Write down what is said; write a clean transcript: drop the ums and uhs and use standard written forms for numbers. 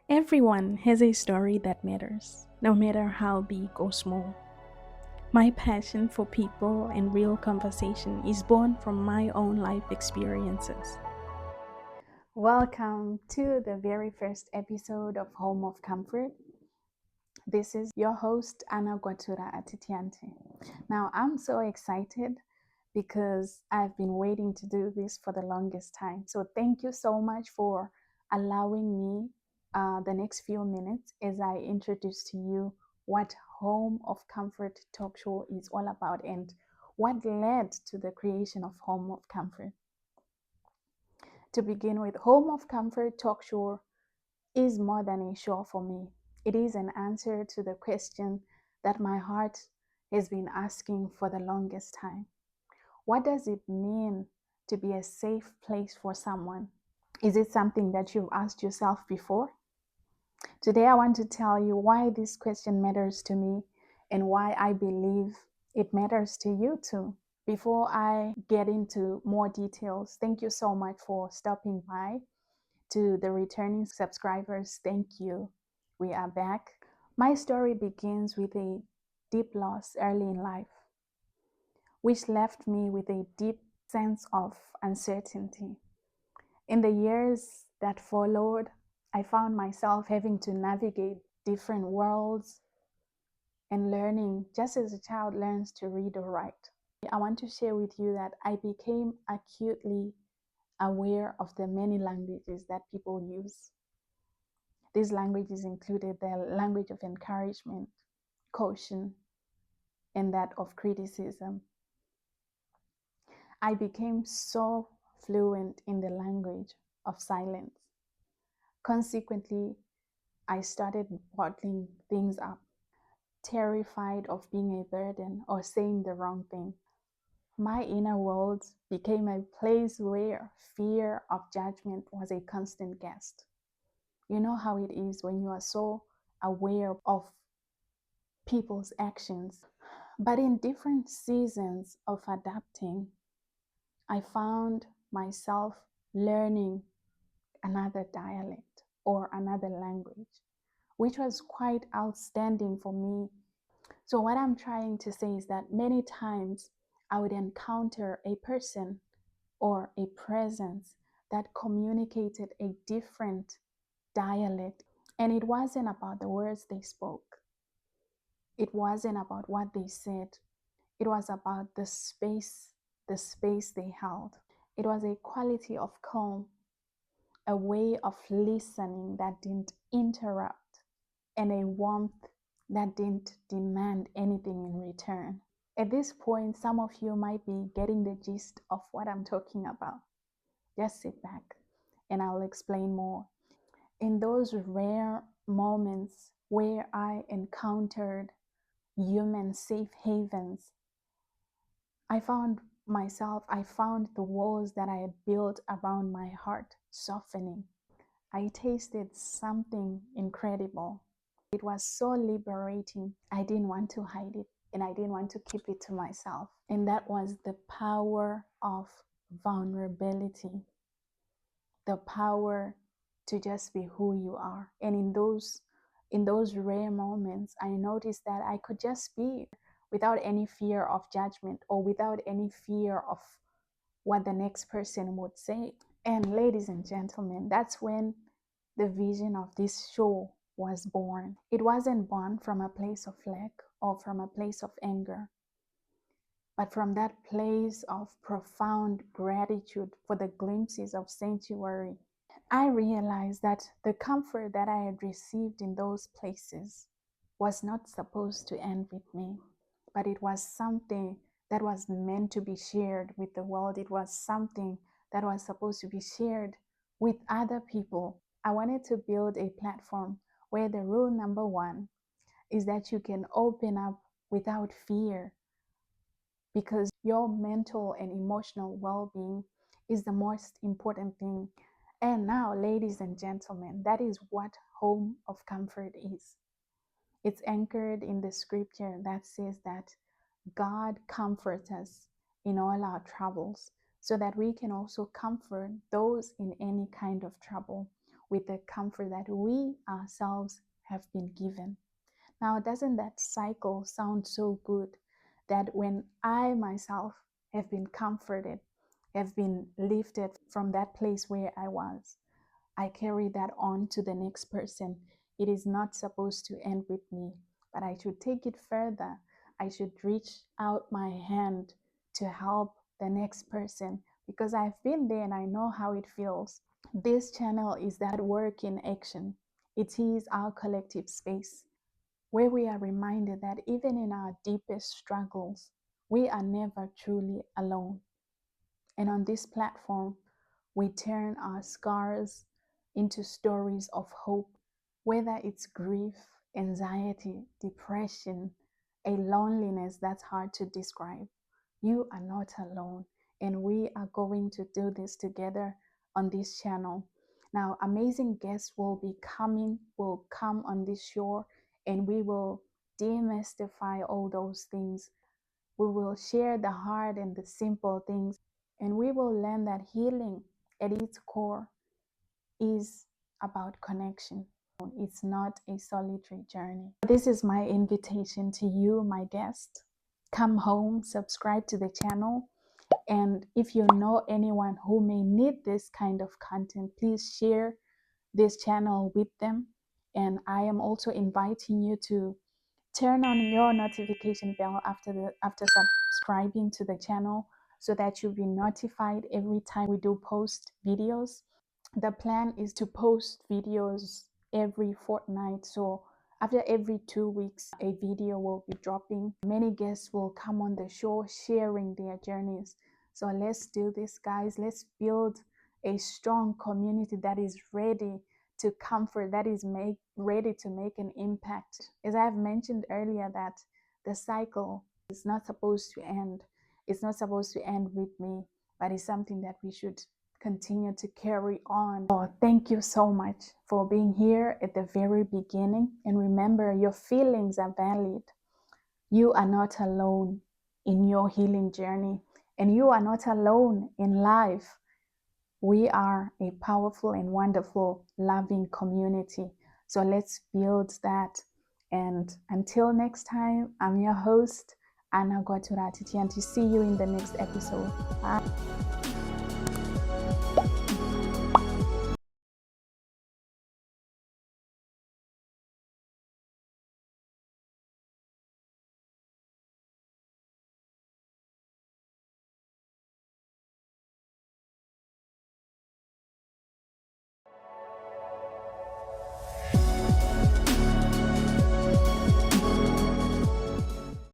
Everyone has a story that matters, no matter how big or small. My passion for people and real conversation is born from my own life experiences. Welcome to the very first episode of Home of Comfort. This is your host, Anna Atitiante. Now, I'm so excited because I've been waiting to do this for the longest time. So, thank you so much for allowing me the next few minutes as I introduce to you what Home of Comfort Talk Show is all about and what led to the creation of Home of Comfort. To begin with, Home of Comfort Talk Show is more than a show for me. It is an answer to the question that my heart has been asking for the longest time. What does it mean to be a safe place for someone? Is it something that you've asked yourself before? Today, I want to tell you why this question matters to me and why I believe it matters to you too. Before I get into more details, thank you so much for stopping by. To the returning subscribers, thank you. We are back. My story begins with a deep loss early in life, which left me with a deep sense of uncertainty. In the years that followed, I found myself having to navigate different worlds and learning just as a child learns to read or write. I want to share with you that I became acutely aware of the many languages that people use. These languages included the language of encouragement, caution, and that of criticism. I became so fluent in the language of silence. Consequently, I started bottling things up, terrified of being a burden or saying the wrong thing. My inner world became a place where fear of judgment was a constant guest. You know how it is when you are so aware of people's actions. But in different seasons of adapting, I found myself learning another dialect or another language, which was quite outstanding for me. So, what I'm trying to say is that many times I would encounter a person or a presence that communicated a different dialect, and it wasn't about the words they spoke, it wasn't about what they said, it was about the space they held. It was a quality of calm, a way of listening that didn't interrupt, and a warmth that didn't demand anything in return. At this point, some of you might be getting the gist of what I'm talking about. Just sit back and I'll explain more. In those rare moments where I encountered human safe havens, I found the walls that I had built around my heart softening. I tasted something incredible. It was so liberating. I didn't want to hide it and I didn't want to keep it to myself. And that was the power of vulnerability, the power to just be who you are. And in those rare moments, I noticed that I could just be without any fear of judgment or without any fear of what the next person would say. And ladies and gentlemen, that's when the vision of this show was born. It wasn't born from a place of lack or from a place of anger, but from that place of profound gratitude for the glimpses of sanctuary. I realized that the comfort that I had received in those places was not supposed to end with me, but it was something that was meant to be shared with the world. It was something that was supposed to be shared with other people. I wanted to build a platform where the rule number one is that you can open up without fear, because your mental and emotional well being is the most important thing. And now, ladies and gentlemen, that is what Home of Comfort is. It's anchored in the scripture that says that God comforts us in all our troubles so that we can also comfort those in any kind of trouble. with the comfort that we ourselves have been given. Now, doesn't that cycle sound so good that when I myself have been comforted, have been lifted from that place where I was, I carry that on to the next person. It is not supposed to end with me, but I should take it further. I should reach out my hand to help the next person because I've been there and I know how it feels. This channel is that work in action. It is our collective space where we are reminded that even in our deepest struggles, we are never truly alone. And on this platform, we turn our scars into stories of hope, whether it's grief, anxiety, depression, a loneliness that's hard to describe. You are not alone, and we are going to do this together on this channel. Now, amazing guests will come on this show, and we will demystify all those things. We will share the hard and the simple things, and we will learn that healing at its core is about connection. It's not a solitary journey. This is my invitation to you, my guest. Come home, subscribe to the channel, and if you know anyone who may need this kind of content, please share this channel with them. And I am also inviting you to turn on your notification bell after subscribing to the channel so that you'll be notified every time we do post videos. The plan is to post videos every fortnight, so after every 2 weeks a video will be dropping. Many guests will come on the show sharing their journeys. So let's do this, guys. Let's build a strong community that is ready to comfort, that is ready to make an impact. As I have mentioned earlier, that the cycle is not supposed to end. It's not supposed to end with me, but it's something that we should continue to carry on. Oh, thank you so much for being here at the very beginning. And remember, your feelings are valid. You are not alone in your healing journey, and you are not alone in life. We are a powerful and wonderful, loving community. So let's build that. And until next time, I'm your host, Annah Gwatura Titianti. See you in the next episode. Bye.